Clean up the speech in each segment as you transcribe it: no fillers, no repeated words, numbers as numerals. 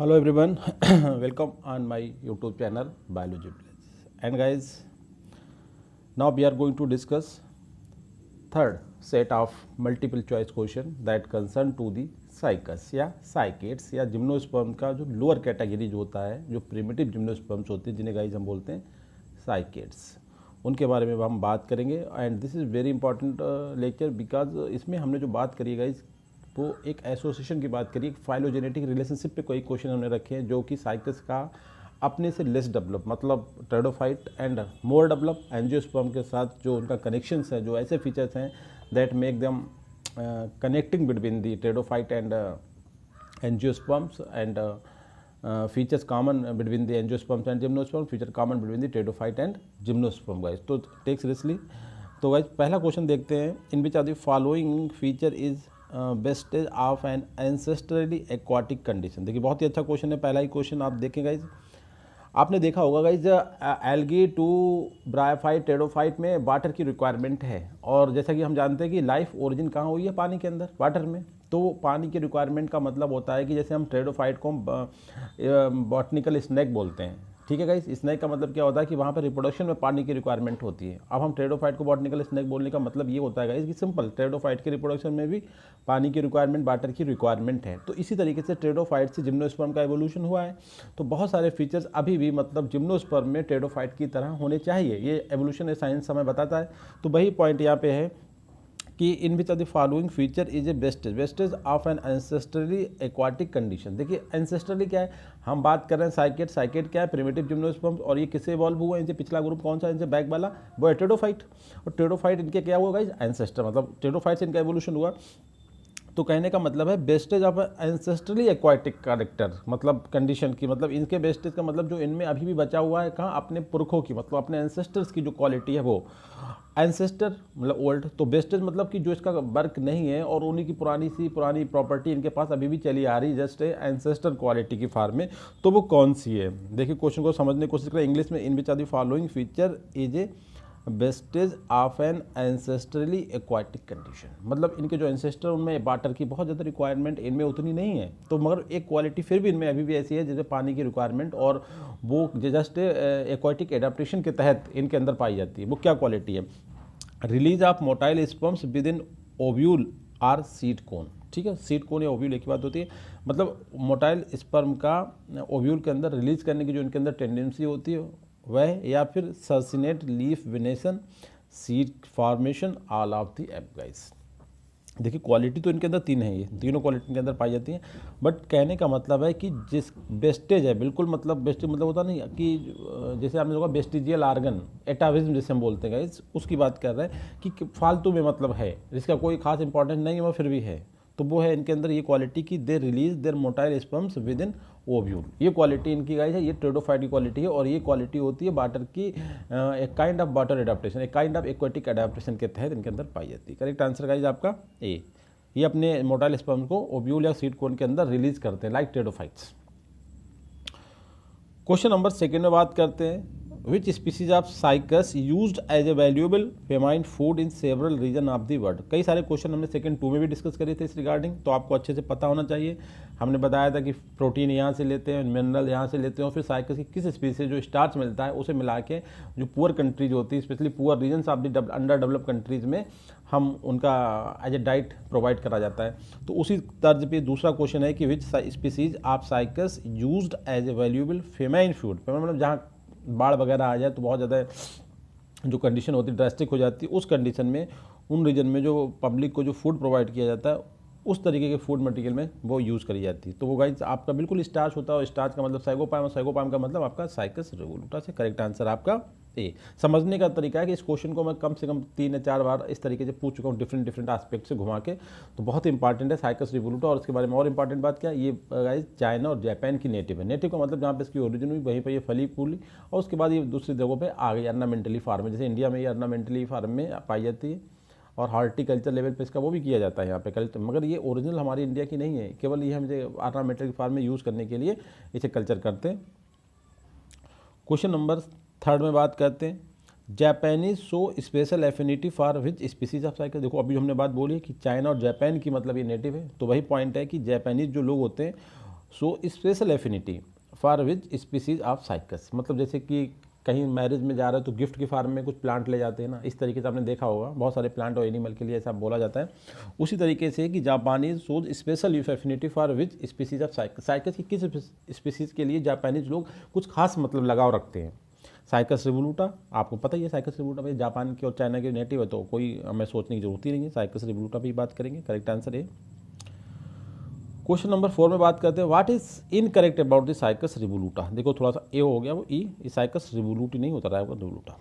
Hello everyone, welcome on my YouTube channel Biology Village. And guys, now we are going to discuss third set of multiple choice question that concern to the cycas या साइकेट्स या gymnosperm का जो lower category जो होता है, जो primitive gymnosperms होते हैं जिन्हें गाइज हम बोलते हैं साइकेट्स, उनके बारे में हम बात करेंगे. And this is very important lecture because इसमें हमने जो बात करी है गाइज वो एक एसोसिएशन की बात करिए, फाइलोजेनेटिक रिलेशनशिप पे कोई क्वेश्चन हमने रखे हैं जो कि साइकस का अपने से लेस डेवलप मतलब टेरोडोफाइट एंड मोर डेवलप एंजियोस्पर्म के साथ जो उनका कनेक्शंस है, जो ऐसे फीचर्स हैं that make them connecting between the pteridophyte and angiosperms and features common between the angiosperms and gymnosperms, feature common between the pteridophyte and gymnosperm guys. तो take seriously. तो guys पहला क्वेश्चन देखते हैं, in which of the following feature is vestige of an ancestrally aquatic condition. देखिए बहुत ही अच्छा question है, पहला ही क्वेश्चन आप देखें गाइज. आपने देखा होगा गाइज एल्गी टू ब्रायोफाइट टेरोफाइट में वाटर की रिक्वायरमेंट है, और जैसा कि हम जानते हैं कि लाइफ ओरिजिन कहाँ हुई है, पानी के अंदर, वाटर में. तो पानी की रिक्वायरमेंट का मतलब होता है कि जैसे हम टेरोफाइट को बॉटनिकल स्नैक बोलते हैं, ठीक है गाइस. स्नैक का मतलब क्या होता है कि वहाँ पर रिप्रोडक्शन में पानी की रिक्वायरमेंट होती है. अब हम टेरोफाइट को बॉटनिकल स्नैक बोलने का मतलब ये होता है गाइस कि सिंपल टेरोफाइट के रिप्रोडक्शन में भी पानी की रिक्वायरमेंट, वाटर की रिक्वायरमेंट है. तो इसी तरीके से टेरोफाइट से जिम्नोस्पर्म का एवोल्यूशन हुआ है. तो बहुत सारे फीचर्स अभी भी मतलब जिम्नोस्पर्म में टेरोफाइट की तरह होने चाहिए, ये एवोल्यूशन साइंस हमें बताता है. तो वही पॉइंट यहाँ पे है कि in which of the following feature is a wastage of an ancestrally aquatic condition. देखिए एंसेस्ट्रली क्या है, हम बात कर रहे हैं साइकेट. साइकेट क्या है, प्रिमिटिव जिम्नोस्पर्म्स, और ये किससे इवॉल्व हुआ है, इनसे पिछला ग्रुप कौन सा, इनसे बैक वाला, वो है टेरोफाइट. और टेरोफाइट इनके क्या हुआ गाइस, एंसेस्टर, मतलब टेरोफाइट से इनका एवोल्यूशन हुआ. तो कहने का मतलब है वेस्टेज ऑफ एंसेस्ट्रली एक्वाटिक कैरेक्टर, मतलब कंडीशन की, मतलब इनके वेस्टेज का मतलब जो इनमें अभी भी बचा हुआ है, कहाँ, अपने पुरखों की, मतलब अपने एंसेस्टर्स की जो क्वालिटी है वो एंसेस्टर मतलब ओल्ड. तो वेस्टेज मतलब कि जो इसका वर्क नहीं है और उन्हीं की पुरानी प्रॉपर्टी इनके पास अभी भी चली आ रही, जस्ट एंसेस्टर क्वालिटी की फॉर्म में. तो वो कौन सी है, देखिए क्वेश्चन को समझने की कोशिश करें इंग्लिश में. In which are the following feature is a wastage of an ancestrally aquatic condition, मतलब इनके जो एंसेस्टर उनमें वाटर की बहुत ज़्यादा रिक्वायरमेंट इनमें उतनी नहीं है, तो मगर एक क्वालिटी फिर भी इनमें अभी भी ऐसी है जैसे पानी की रिक्वायरमेंट, और वो जस्ट एक्वाटिक एडाप्टेशन के तहत इनके अंदर पाई जाती है. वो क्या क्वालिटी है, release of motile sperms within ovule or seed cone. ठीक है, सीड कोन या ओव्यूल एक ही बात होती है, मतलब मोटाइल स्पर्म का ओव्यूल के अंदर रिलीज करने की जो इनके अंदर टेंडेंसी होती है वह, या फिर circinate leaf विनेशन, seed formation, all of the app guys. देखिए क्वालिटी तो इनके अंदर तीन है, ये तीनों क्वालिटी इनके अंदर पाई जाती हैं. बट कहने का मतलब है कि जिस वेस्टेज है, बिल्कुल मतलब वेस्टेज मतलब होता नहीं कि जैसे आपने देखा वेस्टिजियल आर्गन, एटाविज्म जिसे हम बोलते हैं गाइस, उसकी बात कर रहे हैं कि फालतू में मतलब है, जिसका कोई खास इंपॉर्टेंस नहीं है, वह फिर भी है. तो वो है इनके अंदर ये क्वालिटी की they release there motile sperms within ovule. ये क्वालिटी इनकी गाइस है, ये टेरोडोफाइट की क्वालिटी है, और ये क्वालिटी होती है वाटर की, एक काइंड ऑफ वाटर एडाप्टेशन, एक काइंड ऑफ एक्वाटिक एडाप्टेशन के तहत इनके अंदर पाई जाती है. करेक्ट आंसर गाइस आपका ए. ये अपने मोटाइल स्पर्म को ओव्यूल या सीड कोन के अंदर रिलीज करते हैं like pteridophytes. Question number second में बात करते हैं, which species of Cycas used as a valuable famine food in several region of the world. कई सारे क्वेश्चन हमने सेकंड 2 में भी डिस्कस करे थे इस रिगार्डिंग, तो आपको अच्छे से पता होना चाहिए. हमने बताया था कि प्रोटीन यहाँ से लेते हैं, मिनरल यहाँ से लेते हैं, और फिर साइकस की किस स्पीसीज जो स्टार्च मिलता है उसे मिला के जो पुअर कंट्रीज होती है, specially poor regions of the under develop countries में हम उनका एज ए डाइट प्रोवाइड करा जाता है. तो उसी तर्ज पे दूसरा क्वेश्चन है कि which species of Cycas used as a valuable famine food. मतलब जहाँ बाढ़ वगैरह आ जाए तो बहुत ज़्यादा जो कंडीशन होती है ड्रास्टिक हो जाती है, उस कंडीशन में उन रीजन में जो पब्लिक को जो फूड प्रोवाइड किया जाता है उस तरीके के फूड मटेरियल में वो यूज़ करी जाती है. तो वो गाइस आपका बिल्कुल स्टार्च होता है, और स्टार्च का मतलब साइकोपाम, और साइकोपाम का मतलब आपका साइकस रेवोल्यूटा से. करेक्ट आंसर आपका ए. समझने का तरीका है कि इस क्वेश्चन को मैं कम से कम 3 या 4 बार इस तरीके से पूछ चुका हूँ, डिफरेंट एस्पेक्ट से घुमा के. तो बहुत इंपॉर्टेंट है साइकस रेवोल्यूटा. और इसके बारे में और इंपॉर्टेंट बात क्या है, ये गाइस चाइना और जापान की नेटिव है. नेटिव का मतलब जहाँ पे इसकी ओरिजिन हुई वहीं पर ये फली फूली, और उसके बाद ये दूसरी जगहों पर आ गई अर्नामेंटली फार्म में. जैसे इंडिया में ये अर्नामेंटली फार्म में पाई जाती है, और हार्टिकल्चर लेवल पे इसका वो भी किया जाता है यहाँ पे कल्चर, मगर ये ओरिजिनल हमारी इंडिया की नहीं है, केवल ये हम ऑर्नामेंटल फार्म में यूज़ करने के लिए इसे कल्चर करते हैं. क्वेश्चन नंबर थर्ड में बात करते हैं, Japanese show special affinity for which species of cycas. देखो अभी हमने बात बोली कि चाइना और जापान की मतलब ये नेटिव है, तो वही पॉइंट है कि जापानीज जो लोग होते हैं so special affinity for which species of cycas, मतलब जैसे कि कहीं मैरिज में जा रहे हो तो गिफ्ट के फार्म में कुछ प्लांट ले जाते हैं ना, इस तरीके से आपने देखा होगा बहुत सारे प्लांट और एनिमल के लिए ऐसा बोला जाता है। उसी तरीके से कि Japanese shows special affinity for which species of cycas, cycas की किस स्पीसीज के लिए जापानीज लोग कुछ खास मतलब लगाव रखते हैं। साइकस रिवोल्यूटा, आपको पता ही है साइकस रिवोल्यूटा भाई जापान के और चाइना के नेटिव है, तो कोई हमें सोचने की जरूरत ही नहीं है, साइकस रिवोल्यूटा भी बात करेंगे। करेक्ट आंसर है। क्वेश्चन नंबर 4 में बात करते हैं what is incorrect about the cycas revoluta. देखो थोड़ा सा ए हो गया, वो ई साइकस रिवोल्यूटी नहीं होता रहा होगा, रिवोल्यूटा।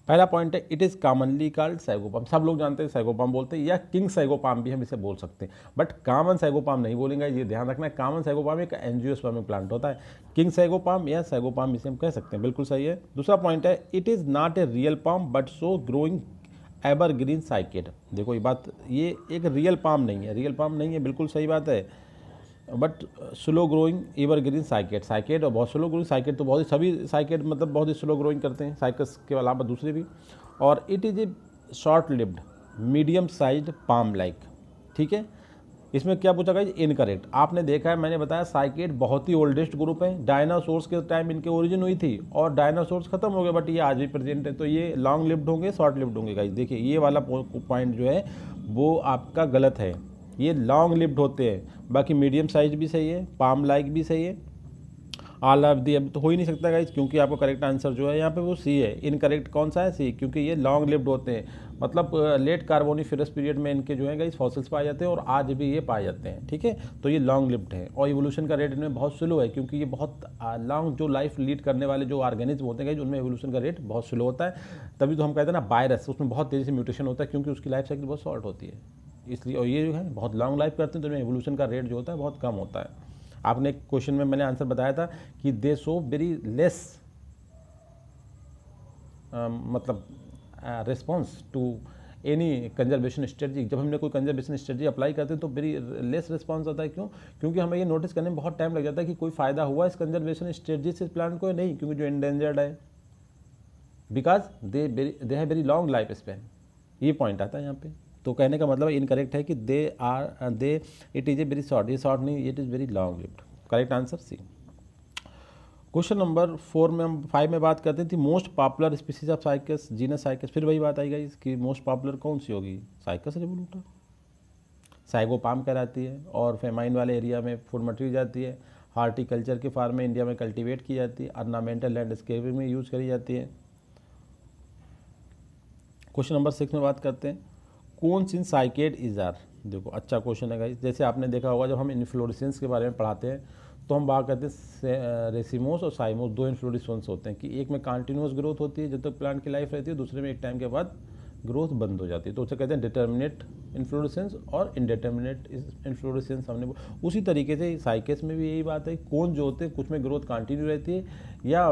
पहला पॉइंट है इट इज़ कॉमनली कॉल्ड सैगोपाम, सब लोग जानते हैं सैगोपाम बोलते हैं, या किंग सैगोपाम भी हम इसे बोल सकते हैं, बट कॉमन सैगोपाम नहीं बोलेंगे, ये ध्यान रखना है। कॉमन सैगोपाम एक एंजियोस्पर्मिक प्लांट होता है, किंग सैगोपाम या सैगोपाम इसे हम कह सकते हैं, बिल्कुल सही है। दूसरा पॉइंट है it is not a real palm but so growing evergreen psyched. देखो ये बात, ये एक रियल पाम नहीं है, रियल पाम नहीं है, बिल्कुल सही बात है, but slow growing evergreen psyched, psyched और बहुत स्लो ग्रोइंग, साइकेड तो बहुत ही सभी साइकेड मतलब बहुत ही स्लो ग्रोइंग करते हैं, साइकस के अलावा दूसरे भी। और it is A short lived medium size palm like, ठीक है। इसमें क्या पूछा गया, इनकरेक्ट। आपने देखा है, मैंने बताया साइकेड बहुत ही ओल्डेस्ट ग्रुप है, डायनासोर्स के टाइम इनके ओरिजिन हुई थी और डायनासोर्स खत्म हो गए, बट ये आज भी प्रेजेंट है, तो ये लॉन्ग लिव्ड होंगे शॉर्ट लिव्ड होंगे गाइस। देखिए ये वाला पॉइंट जो है वो आपका गलत है, ये लॉन्ग लिव्ड होते हैं, बाकी मीडियम साइज भी सही है, पाम लाइक भी सही है, ऑल ऑफ दी अब तो हो ही नहीं सकता गाइज, क्योंकि आपको करेक्ट आंसर जो है यहाँ पे वो सी है। इनकरेक्ट कौन सा है, सी, क्योंकि ये लॉन्ग लिव्ड होते हैं, मतलब लेट कार्बोनिफेरस पीरियड में इनके जो है गाइज फॉसिल्स पाए जाते हैं और आज भी ये पाए जाते हैं, ठीक है। तो ये लॉन्ग लिव्ड है और इवोल्यूशन का रेट इनमें बहुत स्लो है, क्योंकि ये बहुत लॉन्ग जो लाइफ लीड करने वाले जो ऑर्गेनिज्म होते हैं गाइज उनमें इवोल्यूशन का रेट बहुत स्लो होता है। तभी तो हम कहते हैं ना वायरस, उसमें बहुत तेज़ी से म्यूटेशन होता है, क्योंकि उसकी लाइफ साइकिल बहुत शॉर्ट होती है इसलिए, और ये जो है बहुत लॉन्ग लाइफ करते हैं, तो इनमें एवोल्यूशन का रेट जो होता है बहुत कम होता है। आपने एक क्वेश्चन में मैंने आंसर बताया था कि दे शो वेरी लेस मतलब response to any conservation strategy. जब हमने कोई कंजर्वेशन स्ट्रेटजी अप्लाई करते हैं तो वेरी लेस रिस्पॉन्स आता है, क्यों, क्योंकि हमें ये नोटिस करने में बहुत टाइम लग जाता है कि कोई फ़ायदा हुआ इस कंजर्वेशन स्ट्रेटजी से प्लांट को, नहीं, क्योंकि जो एंडेंजर्ड है, because they have very long life span, ये पॉइंट आता है यहाँ पे। तो कहने का मतलब इनकरेक्ट है कि they it is a very short, ये शॉर्ट नहीं, it is very long lived. Correct answer C. Question number 5 में बात करते थे most popular species of cycas, genus cycas. फिर वही बात आई गई कि मोस्ट पॉपुलर कौन सी होगी, साइकस रिवोल्यूटा, साइगोपाम कहलाती है और फेमाइन वाले एरिया में फूड मटेरियल जाती है, हार्टिकल्चर के फार्म में इंडिया में कल्टीवेट की जाती है, ऑर्नामेंटल लैंडस्केपिंग में यूज़ करी जाती है। क्वेश्चन नंबर 6 में बात करते हैं कौन सी साइकेड इज आर। देखो अच्छा क्वेश्चन है गाइस, जैसे आपने देखा होगा जब हम इन्फ्लोरेसेंस के बारे में पढ़ाते हैं तो हम बात करते हैं रेसिमोस और साइमोस, दो इन्फ्लोरेसेंस होते हैं कि एक में कंटिन्यूस ग्रोथ होती है जब तक प्लांट की लाइफ रहती है, दूसरे में एक टाइम के बाद ग्रोथ बंद हो जाती है, तो उसे कहते हैं डिटर्मिनेट इन्फ्लोरेसेंस और इनडिटर्मिनेट इन्फ्लोरेसेंस। हमने उसी तरीके से साइकेस में भी यही बात है, कौन जो होते हैं कुछ में ग्रोथ कंटिन्यू रहती है या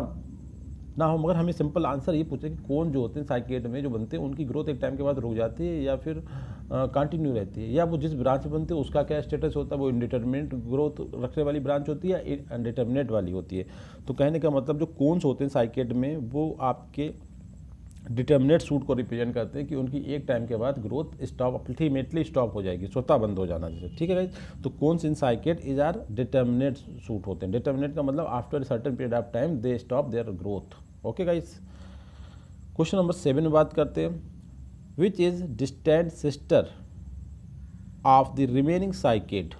ना हो, मगर हमें सिंपल आंसर ये पूछे कि कौन जो होते हैं साइकेड में जो बनते हैं उनकी ग्रोथ एक टाइम के बाद रुक जाती है या फिर कंटिन्यू रहती है, या वो जिस ब्रांच में बनते हैं उसका क्या स्टेटस होता है, वो इंडिटर्मिनेट ग्रोथ रखने वाली ब्रांच होती है या अनडिटर्मिनेट वाली होती है। तो कहने का मतलब जो कोन्स होते हैं साइकेड में वो आपके डिटर्मिनेट सूट को रिप्रेजेंट करते हैं कि उनकी एक टाइम के बाद ग्रोथ स्टॉप अल्टीमेटली स्टॉप हो जाएगी, स्वतः बंद हो जाना जैसे, ठीक है गाइस। तो cones in cycad is are determinate shoot होते हैं, डिटर्मिनेट का मतलब after certain period of time they stop their growth. Okay guys. Question number 7 में बात करते हैं which is distant sister of the remaining cycad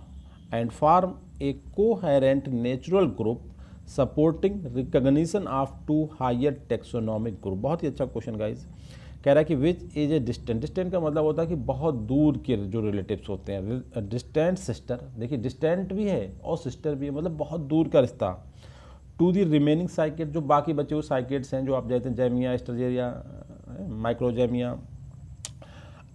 and form a coherent natural group supporting recognition of two higher taxonomic group. बहुत ही अच्छा question guys. कह रहा है कि which is a distant, distant का मतलब होता है कि बहुत दूर के जो रिलेटिव्स होते हैं, डिस्टेंट सिस्टर, देखिए डिस्टेंट भी है और सिस्टर भी है, मतलब बहुत दूर का रिश्ता, टू दी रिमेनिंग साइकेट, जो बाकी बचे हुए साइकेट्स हैं जो आप जानते हैं, जैमिया, स्टर्जेरिया, माइक्रोजैमिया,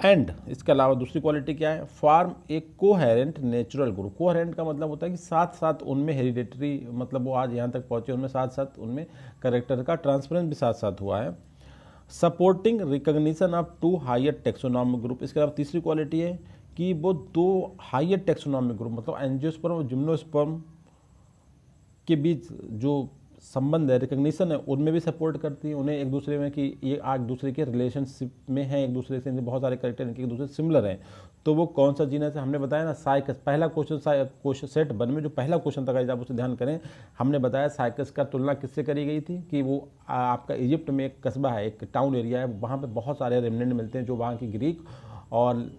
एंड इसके अलावा दूसरी क्वालिटी क्या है, फॉर्म एक कोहेरेंट नेचुरल ग्रुप। कोहेरेंट का मतलब होता है कि साथ साथ उनमें हेरिडेटरी, मतलब वो आज यहाँ तक पहुँचे उनमें साथ साथ उनमें करेक्टर का ट्रांसफरेंस भी साथ साथ हुआ है। Supporting recognition of two higher taxonomic group. इसके अलावा तीसरी क्वालिटी है कि वो दो हायर टेक्सोनॉमिक ग्रुप, मतलब एंजियोस्पर्म और जिम्नोस्पर्म के बीच जो संबंध है, रिकग्निशन है, उनमें भी सपोर्ट करती है उन्हें एक दूसरे में, कि ये एक दूसरे के रिलेशनशिप में है एक दूसरे से, बहुत सारे करेक्टर इनके एक दूसरे से सिमिलर हैं, तो वो कौन सा जीनस है? हमने बताया ना साइकस, पहला क्वेश्चन सेट 1 में जो पहला क्वेश्चन था गाइस, आप उसे ध्यान करें, हमने बताया साइकस का तुलना किससे करी गई थी कि वो आपका इजिप्ट में एक कस्बा है, एक टाउन एरिया है, वहाँ पे बहुत सारे रेमनेंट मिलते हैं जो वहाँ की ग्रीक और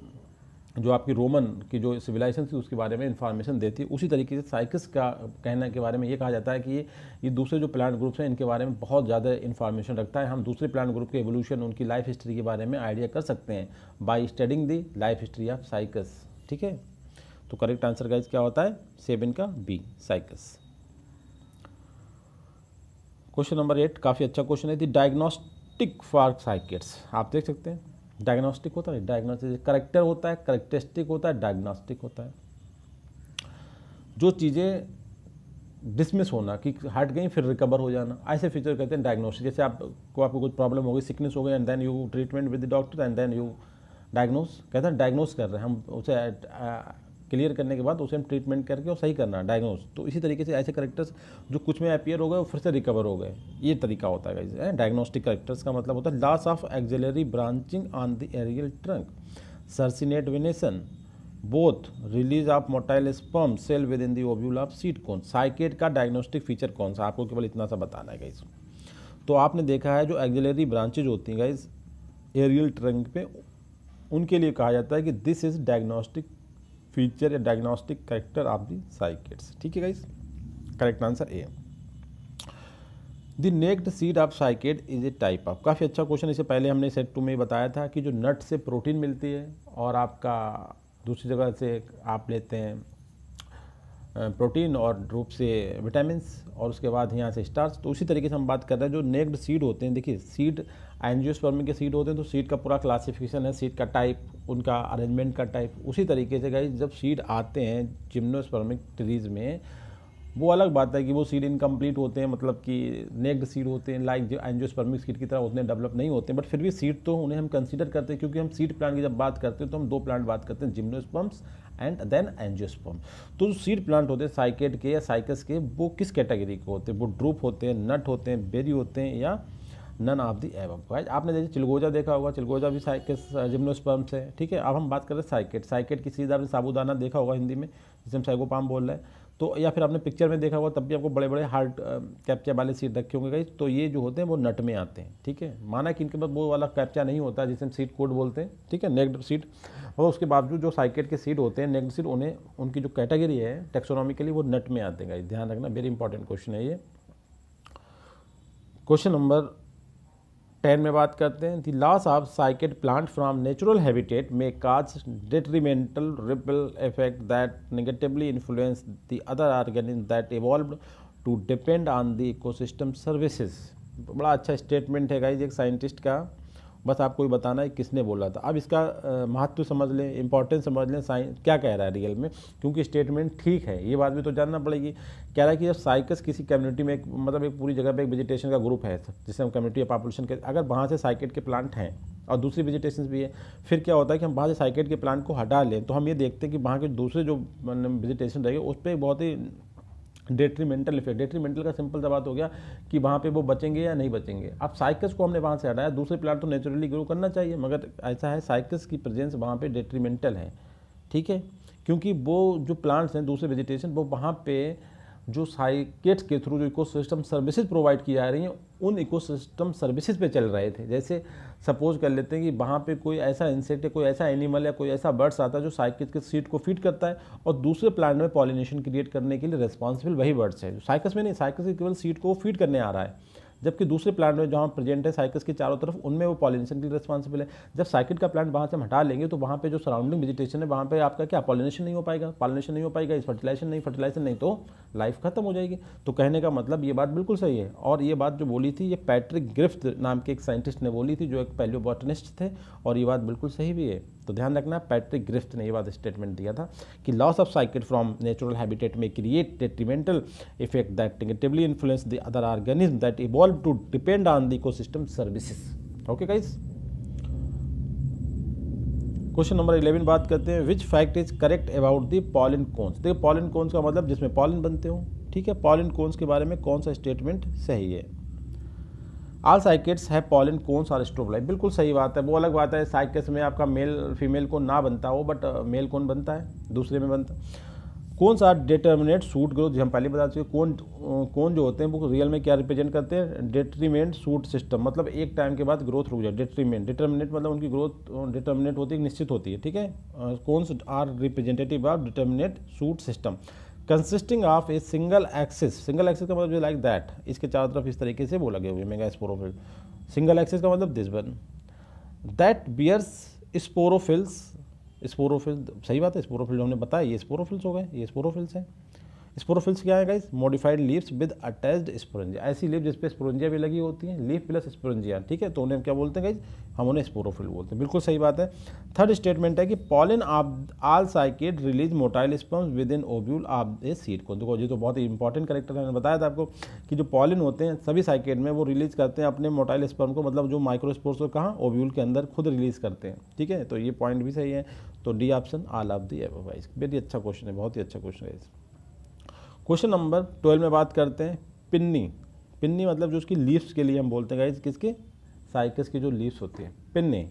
जो आपकी रोमन की जो सिविलाइजेशन थी उसके बारे में इंफॉर्मेशन देती है। उसी तरीके से साइकस का कहने के बारे में ये कहा जाता है कि ये दूसरे जो प्लांट ग्रुप्स हैं इनके बारे में बहुत ज़्यादा इन्फॉर्मेशन रखता है। हम दूसरे प्लांट ग्रुप के एवोल्यूशन, उनकी लाइफ हिस्ट्री के बारे में आइडिया कर सकते हैं by studying the life history of cycas. ठीक है, तो करेक्ट आंसर गाइस क्या होता है? 7 का बी, साइकस। क्वेश्चन नंबर 8 काफ़ी अच्छा क्वेश्चन है, द डायग्नोस्टिक फॉर साइकिड्स। आप देख सकते हैं डायग्नोस्टिक होता है, डायग्नोस्टिक करेक्टर होता है, करेक्टरिस्टिक होता है, डायग्नोस्टिक होता है। जो चीज़ें डिसमिस होना कि हट गई फिर रिकवर हो जाना, ऐसे फीचर कहते हैं डायग्नोस्टिक। जैसे आपको कुछ प्रॉब्लम हो गई, सिकनेस हो गई, and then you treatment with the doctor and then you diagnose, कहते हैं डायग्नोस कर रहे हैं हम, उसे क्लियर करने के बाद उसे हम ट्रीटमेंट करके और सही करना, डायग्नोस। तो इसी तरीके से ऐसे करेक्टर्स जो कुछ में अपीयर हो गए वो फिर से रिकवर हो गए, ये तरीका होता है डायग्नोस्टिक करेक्टर्स का मतलब होता है loss of axillary branching on the aerial trunk, circinate venation, both release of motile sperm cell within the ovule of seed cone. Cycad का डायग्नोस्टिक फीचर कौन सा? आपको केवल इतना सा बताना है गाइस। तो आपने देखा है जो एक्सिलरी ब्रांचेज होती हैं गाइस एरियल ट्रंक पे, उनके लिए कहा जाता है कि दिस इज डायग्नोस्टिक फीचर या diagnostic character of the cycads. ठीक है guys, correct answer A. The naked seed of cycad is a type of, काफ़ी अच्छा क्वेश्चन, इससे पहले हमने सेट 2 में बताया था कि जो नट से प्रोटीन मिलती है और आपका दूसरी जगह से आप लेते हैं प्रोटीन और रूप से विटामिन और उसके बाद यहाँ से स्टार्च। तो उसी तरीके से हम बात कर रहे हैं जो नेक्ड सीड होते हैं। देखिए सीड एंजियोस्पर्म के सीड होते हैं, तो सीड का पूरा क्लासिफिकेशन है, सीड का टाइप, उनका अरेंजमेंट का टाइप। उसी तरीके से गाइस जब सीड आते हैं जिम्नोस्पर्मिक ट्रीज में, वो अलग बात है कि वो सीड इनकम्प्लीट होते हैं, मतलब कि नेक्ड सीड होते हैं, लाइक जो एंजियोस्पर्मिक सीड की तरह उतने डेवलप नहीं होते, बट फिर भी सीड तो उन्हें हम कंसीडर करते हैं, क्योंकि हम सीड प्लांट की जब बात करते हैं तो हम 2 प्लांट बात करते हैं, जिम्नोस्पर्म्स एंड देन एंजियोस्पर्म। तो जो सीड प्लांट होते हैं साइकेड के या साइकस के, वो किस कैटेगरी के होते हैं? वो ड्रूप होते हैं, नट होते हैं, बेरी होते हैं, या नन ऑफ द एबव। आपने जैसे चिलगोजा देखा होगा, चिलगोजा भी साइकस जिम्नोस्पर्म से। ठीक है, अब हम बात कर रहे हैं साइकेड। साइकेड की सीध आपने साबूदाना देखा होगा हिंदी में, जिसे हम साइकोपाम बोल रहे हैं, तो या फिर आपने पिक्चर में देखा होगा, तब भी आपको बड़े बड़े हार्ड कैप्चा वाले सीड रखे होंगे गाइस। तो ये जो होते हैं वो नट में आते हैं। ठीक है, माना कि इनके पास वो वाला कैप्चा नहीं होता जिसे हम सीड कोड बोलते हैं। ठीक है, नेक्ड सीड, और उसके बावजूद जो साइकेड के सीड होते हैं नेक्ड सीड, उन्हें उनकी जो कैटेगरी है टेक्सोनॉमिकली वो नट में आते हैं गाइस, ध्यान रखना, वेरी इंपॉर्टेंट क्वेश्चन है ये। क्वेश्चन नंबर 10 में बात करते हैं, the loss of cycad plant from natural habitat में cause detrimental ripple effect that negatively influence the other organism that evolved to depend on the ecosystem services. बड़ा अच्छा statement है गाइस एक साइंटिस्ट का, बस आपको ही बताना है किसने बोला था। अब इसका महत्व समझ लें, इंपॉर्टेंस समझ लें, साइंस क्या कह रहा है रियल में, क्योंकि स्टेटमेंट ठीक है, ये बात भी तो जानना पड़ेगी। कह रहा है कि जब साइकस किसी कम्युनिटी में मतलब एक पूरी जगह पे एक वेजिटेशन का ग्रुप है, जिसे हम कम्युनिटी या पॉपुलेशन के, अगर वहाँ से साइकेड के प्लांट हैं और दूसरी वेजिटेशन भी है, फिर क्या होता है कि हम वहाँ से साइकेड के प्लांट को हटा लें, तो हम ये देखते हैं कि वहाँ के दूसरे जो वेजिटेशन रहेगी उस पर बहुत ही डेट्रीमेंटल इफेक्ट। डेट्रीमेंटल का सिंपल सा बात हो गया कि वहाँ पे वो बचेंगे या नहीं बचेंगे। अब साइकस को हमने वहाँ से हटाया, दूसरे प्लांट तो नेचुरली ग्रो करना चाहिए, मगर ऐसा है साइकस की प्रेजेंस वहाँ पे डेट्रीमेंटल है। ठीक है, क्योंकि वो जो प्लांट्स हैं दूसरे वेजिटेशन, वो वहाँ पे जो साइकेड्स के थ्रू जो इकोसिस्टम सर्विसेज प्रोवाइड की जा रही हैं उन इकोसिस्टम सर्विसेज पे चल रहे थे। जैसे सपोज कर लेते हैं कि वहाँ पे कोई ऐसा इंसेक्ट या कोई ऐसा एनिमल या कोई ऐसा बर्ड्स आता है जो साइकेड के सीड को फीड करता है, और दूसरे प्लांट में पॉलिनेशन क्रिएट करने के लिए रिस्पॉन्सिबल वही बर्ड्स है। साइकस में नहीं, साइकस के केवल सीड को फीड करने आ रहा है, जबकि दूसरे प्लांट में जहाँ प्रेजेंट है साइकस के चारों तरफ, उनमें वो पॉलिनेशन के लिए रिस्पॉन्सिबल है। जब साइकेड का प्लांट वहाँ से हम हटा लेंगे तो वहाँ पे जो सराउंडिंग वेजिटेशन है वहाँ पे आपका क्या पॉलिनेशन नहीं हो पाएगा, पॉलिनेशन नहीं हो पाएगा, इस फर्टिलाइजेशन नहीं तो लाइफ खत्म हो जाएगी। तो कहने का मतलब ये बात बिल्कुल सही है, और ये बात जो बोली थी ये पैट्रिक ग्रिफ्थ नाम के एक साइंटिस्ट ने बोली थी जो एक पैलियोबॉटनिस्ट थे, और ये बात बिल्कुल सही भी है। तो ध्यान रखना, पैट्रिक ग्रिफ्थ ने ये बात स्टेटमेंट दिया था कि loss of cycad from natural habitat में create detrimental effect that negatively influence the other organism that evolve to depend on the ecosystem services. Okay guys, question number 11 बात करते हैं, which fact is correct about the pollen cones. देखिए pollen cones का मतलब जिसमें pollen बनते हो। ठीक है, पॉलन कोन्स के बारे में कौन सा स्टेटमेंट सही है? ऑल साइकेट्स है पॉलन कोन्स और स्ट्रोबलाइट, बिल्कुल सही बात है। वो अलग बात है साइकेट्स में आपका मेल फीमेल को ना बनता हो, बट मेल कौन बनता है, दूसरे में बनता है। कौन सा डिटर्मिनेट सूट ग्रोथ, जो हम पहले बता चुके, कौन जो होते हैं वो रियल में क्या रिप्रेजेंट करते हैं, डिट्रीमेंट सूट सिस्टम, मतलब एक टाइम के बाद ग्रोथ रुक जाए। डिटर्मिनेट मतलब उनकी ग्रोथ डिटर्मिनेट होती है, निश्चित होती है, ठीक है। कौन are representative of determinate shoot system consisting of a single axis का मतलब लाइक दैट, इसके चारों तरफ इस तरीके से वो लगे हुए मेगा स्पोरोफिल। सिंगल एक्सिस का मतलब this one that bears sporophylls, sporophyll सही बात है, स्पोरोफिल जो हमने बताया ये स्पोरोफिल्स हो गए, ये स्पोरोफिल्स हैं। स्पोरोफिल्स क्या है guys, modified leaves with attached sporangia, ऐसी लीव जिस पे स्पोरेंजिया भी लगी होती है, लीफ प्लस स्पोरेंजिया, ठीक है, तो उन्हें क्या बोलते हैं गाइस, हम उन्हें स्पोरोफिल बोलते हैं, बिल्कुल सही बात है। थर्ड स्टेटमेंट है कि pollen of all साइकेट release motile sperms within ovule of a seed को। देखो ये तो बहुत ही इंपॉर्टेंट कैरेक्टर है, मैंने बताया था आपको कि जो पॉलन होते हैं सभी साइकेट में वो रिलीज करते हैं अपने मोटाइल स्पर्म को, मतलब जो माइक्रोस्पोर्स को कहाँ, ओव्यूल के अंदर खुद रिलीज करते हैं, ठीक है, तो ये पॉइंट भी सही है। तो D option all of the above guys, very अच्छा क्वेश्चन है, बहुत ही अच्छा क्वेश्चन है। क्वेश्चन नंबर 12 में बात करते हैं पिन्नी। पिन्नी मतलब जो उसकी लीव्स के लिए हम बोलते हैं गाइस, किसके, साइकस की जो लीव्स होती हैं, पिन्नी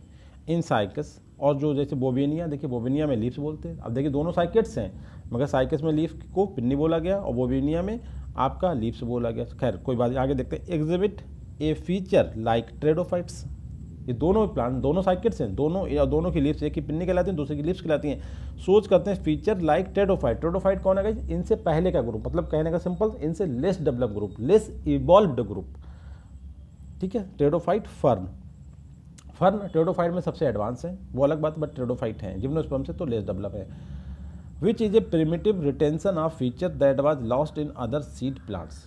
इन साइकस। और जो जैसे बोबिनिया, देखिए बोबिनिया में लीव्स बोलते हैं, अब देखिए दोनों साइकेट्स हैं, मगर साइकस में लीफ को पिन्नी बोला गया और बोबिनिया में आपका लीव्स बोला गया। खैर कोई बात नहीं, आगे देखते हैं। एग्जिबिट ए फीचर लाइक ट्रेडोफाइट्स, ये दोनों प्लांट, दोनों साइकेट्स हैं, दोनों की लीव्स, एक की पिन्नी कहलाती है, दूसरे की लीव्स कहलाती हैं। सोच करते हैं फीचर लाइक टेडोफाइट। टेडोफाइट कौन है गाइस, इनसे पहले का ग्रुप, मतलब कहने का सिंपल, इनसे less develop group, less evolved group, ठीक है। टेडोफाइट फर्न टेडोफाइट में सबसे एडवांस है, वो अलग बात, बट टेडोफाइट है। जिम्नोस्पर्म से तो लेस डेवलप है। विच is A primitive retention of feature that was lost in other seed plants.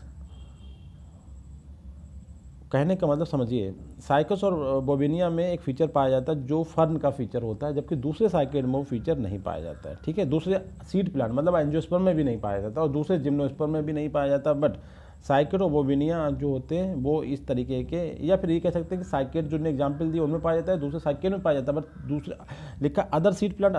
कहने का मतलब समझिए, साइकस और बोबिनिया में एक फीचर पाया जाता है जो फर्न का फीचर होता है, जबकि दूसरे साइकेट में वो फीचर नहीं पाया जाता है, ठीक है। दूसरे सीड प्लांट मतलब एंजियोस्पर्म में भी नहीं पाया जाता और दूसरे जिम्नोस्पर्म में भी नहीं पाया जाता, बट साइकेट और बोबिनिया जो होते हैं वो इस तरीके के, या फिर ये कह सकते हैं कि साइकेट जो ने एग्जाम्पल दिए उनमें पाया जाता है, दूसरे साइकेट में पाया जाता है, बट दूसरे लिखा अदर सीड प्लांट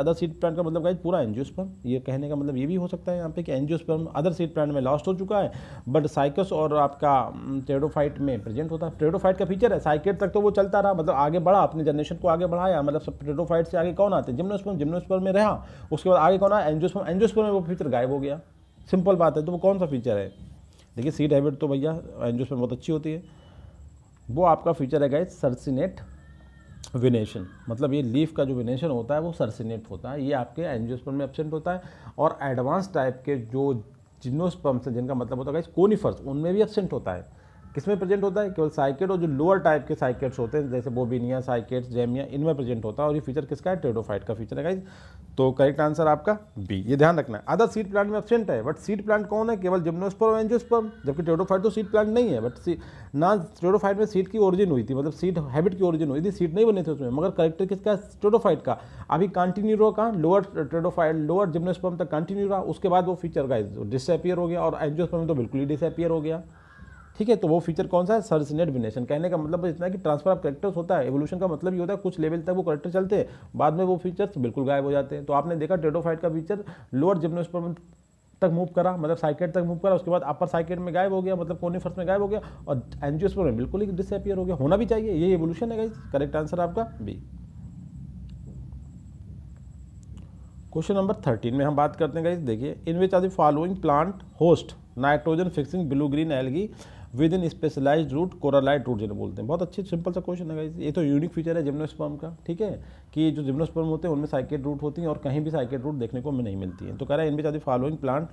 का मतलब गाइस पूरा एंजियोस्पर्म। ये कहने का मतलब ये भी हो सकता है यहाँ पे कि एंजियोस्पर्म अदर सीड प्लांट में लॉस्ट हो चुका है, बट साइकस और आपका टेडोफाइट में प्रेजेंट होता है। टेडोफाइट का फीचर है, साइकेट तक तो वो चलता रहा, मतलब आगे बढ़ा, अपने जनरेशन को आगे बढ़ाया, मतलब टेडोफाइट से आगे कौन आते हैं, जिम्नोस्पर्म में रहा, उसके बाद आगे कौन आया, एंजियोस्पर्म में वो फीचर गायब हो गया, सिंपल बात है। तो वो कौन सा फीचर है, देखिए सीड हैबिट तो भैया एंजियोस्पर्म बहुत अच्छी होती है, वो आपका फीचर है गाइस सर्सिनेट विनेशन, मतलब ये लीफ का जो विनेशन होता है वो सर्सिनेट होता है, ये आपके एंजियोस्पर्म में एब्सेंट होता है। और एडवांस टाइप के जो जिम्नोस्पर्म से जिनका मतलब होता है गाइस कोनिफर्स, उनमें भी एब्सेंट होता है। किसमें प्रेजेंट होता है, केवल साइकेट और जो लोअर टाइप के साइकेट्स होते हैं जैसे बोबिनिया, साइकेट्स, जेमिया, इनमें प्रेजेंट होता है। और ये फीचर किसका है, टेडोफाइट का फीचर है गाइस। तो करेक्ट आंसर आपका बी, ये ध्यान रखना है। अदर सीड प्लांट में एब्सेंट है, बट सीड प्लांट कौन है, केवल जिम्नोस्पर्म और एंजियोस्पर्म, जबकि टेडोफाइट तो सीड प्लांट नहीं है। बट ना टेडोफाइट में सीड की ओरिजिन हुई थी, मतलब सीड हैबिट की ओरिजिन हुई थी, सीड नहीं बने थे उसमें, मगर करेक्टर किसका, टेडोफाइट का। अभी कंटिन्यू रहा कहाँ, लोअर टेडोफाइट, लोअर जिम्नोस्पर्म तक कंटिन्यू रहा, उसके बाद वो फीचर गाइस डिसअपियर हो गया, और एंजियोस्पर्म में तो बिल्कुल ही डिसअपियर हो गया, ठीक है। तो वो फीचर कौन सा है, सर्सिनेट विनेशन। कहने का मतलब इतना कि ट्रांसफर ऑफ कैरेक्टर्स होता है, एवोल्यूशन का मतलब ये होता है कुछ लेवल तक वो कैरेक्टर चलते हैं, बाद में वो फीचर्स बिल्कुल गायब हो जाते हैं। तो आपने देखा टेडोफाइट का फीचर लोअर जिम्नोस्पर्म तक मूव करा, मतलब साइकेट तक मूव करा, उसके बाद अपर साइकेट में गायब हो गया, मतलब कोनिफर्स में गायब हो गया, और एंजियोस्पर्म में बिल्कुल ही डिसअपियर हो गया। होना भी चाहिए, ये एवोल्यूशन है गाइस। करेक्ट आंसर आपका बी। क्वेश्चन नंबर 13 में हम बात करते हैं गाइस, देखिए, in which are the following plant host nitrogen fixing blue green algae within specialised root coralloid root जिन्हें बोलते हैं। बहुत अच्छे सिंपल सा क्वेश्चन है गाइस, ये तो यूनिक फीचर है जिम्नोस्पर्म का, ठीक है, कि जो जिम्नोस्पर्म होते हैं उनमें साइकेट रूट होती हैं और कहीं भी साइकेट रूट देखने को हमें नहीं मिलती है। तो कह रहा है in which are the following plant,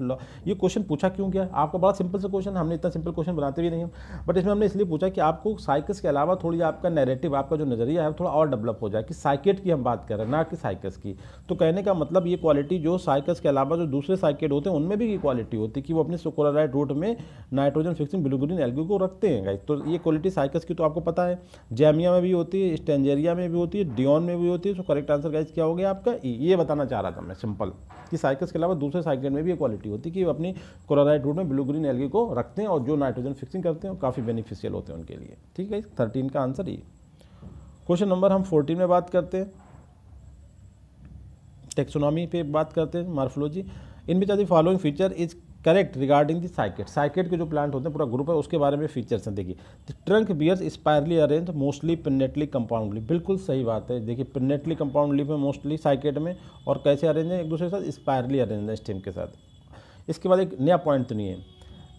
ये क्वेश्चन पूछा क्यों गया, आपका बड़ा सिंपल सा क्वेश्चन, हमने इतना सिंपल क्वेश्चन बनाते भी नहीं हम, बट इसमें हमने इसलिए पूछा कि आपको साइकस के अलावा थोड़ी आपका नैरेटिव, आपका जो नजरिया है थोड़ा और डेवलप हो जाए कि साइकेट की हम बात कर रहे हैं ना कि साइकस की। तो कहने का मतलब ये क्वालिटी जो साइकस के अलावा जो दूसरे साइकेट होते हैं उनमें भी ये क्वालिटी होती है कि वो अपने कोरालाइट रूट में nitrogen fixing blue green algae को रखते हैं। तो ये क्वालिटी साइकस की तो आपको पता है, जैमिया में भी होती है, स्टेंजेरिया में भी होती है, डियोन में भी होती है। तो करेक्ट आंसर गाइस क्या हो गया आपका ई। ये बताना चाह रहा था मैं सिंपल कि साइकस के अलावा दूसरे साइकेट में भी ये क्वालिटी होती है कि वो अपनी कोरालाइट रूट में ब्लू ग्रीन एल्गी को रखते हैं और जो नाइट्रोजन फिक्सिंग करते हैं काफ़ी बेनिफिशियल होते हैं उनके लिए, ठीक है। 13 का आंसर ये। क्वेश्चन नंबर हम 14 में बात करते हैं, टेक्सोनॉमी पे बात करते हैं, morphology. In which are the following feature is correct regarding the cycad. Cycad के जो प्लांट होते हैं पूरा ग्रुप है, उसके बारे में फीचर्स हैं। देखिए the trunk bears spirally arrange mostly pinnately compound leaf, बिल्कुल सही बात है। देखिए पिनेटली कंपाउंड लीफ है मोस्टली साइकेट में, और कैसे अरेंज है एक दूसरे के साथ, स्पायरली अरेंज है स्टेम के साथ। इसके बाद एक नया पॉइंट तो नहीं है,